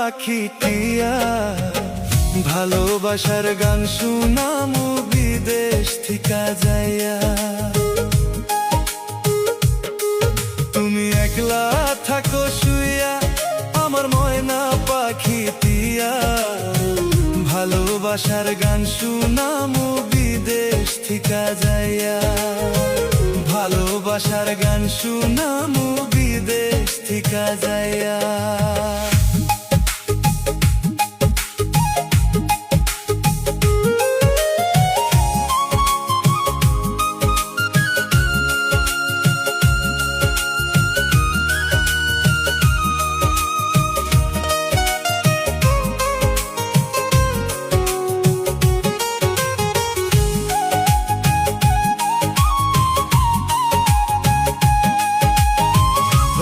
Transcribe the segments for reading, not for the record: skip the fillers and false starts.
পাখি টিয়া, ভালোবাসার গান শুনামু বিদেশ থিকা যাইয়া। তুমি একলা থাকো শুইয়া আমার ময়না পাখি টিয়া, ভালোবাসার গান শুনামু বিদেশ থিকা যাইয়া। ভালোবাসার গান শুনামু বিদেশ থিকা যাইয়া।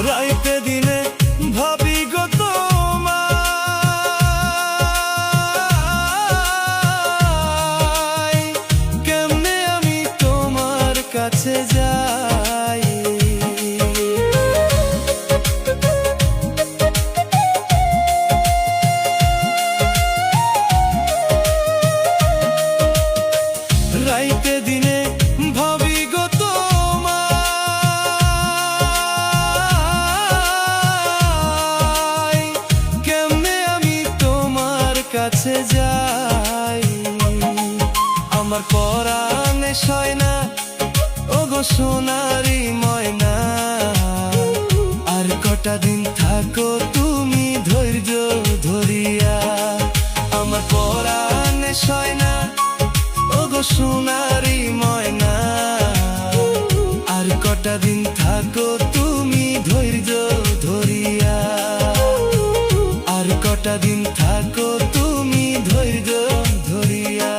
রাইতে দিনে ভাবি গো তোমায়, কেমনে আমি তোমার কাছে যাই। রাইতে দিনে ভাবি গো কাছে যাই। আমার পরাণে সয় না ওগো সোনারি ময়না, আর কটা দিন থাকো তুমি ধৈর্য ধরিয়া। আমার পরাণে সয় না ওগো সোনারি ময়না, আর কটা দিন থাকো তুমি ধৈর্য ধরিয়া। আর কটা দিন থাকো তুমি ধৈর্য ধরিয়া।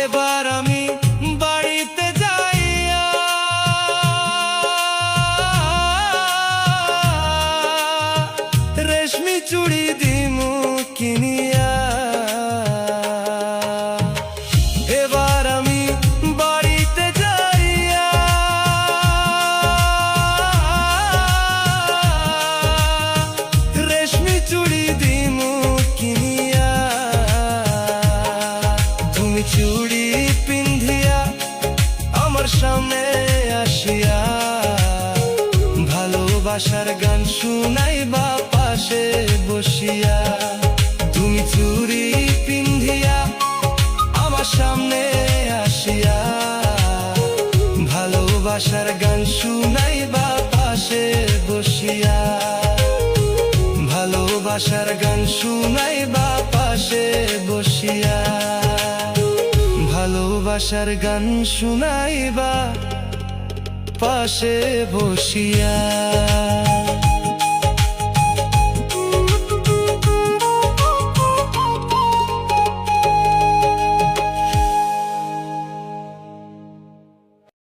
এবার আমি বাড়িতে যাইয়া রেশমি চুড়ি দিমু কিনিয়া। এবার আমি বাড়িতে যাইয়া রেশমি চুড়ি দিমু কিনিয়া। তুমি চুড়ি পিন্ধিয়া আমার সামনে আসিয়া, ভালোবাসার গান শুনাইবা পাশে বসিয়া। তুমি চুড়ি পিন্ধিয়া আমার সামনে আসিয়া, ভালোবাসার গান শুনাইবা পাশে বসিয়া। ভালোবাসার গান শুনাইবা পাশে বসিয়া। ভালোবাসার গান শুনাইবা পাশে বসিয়া।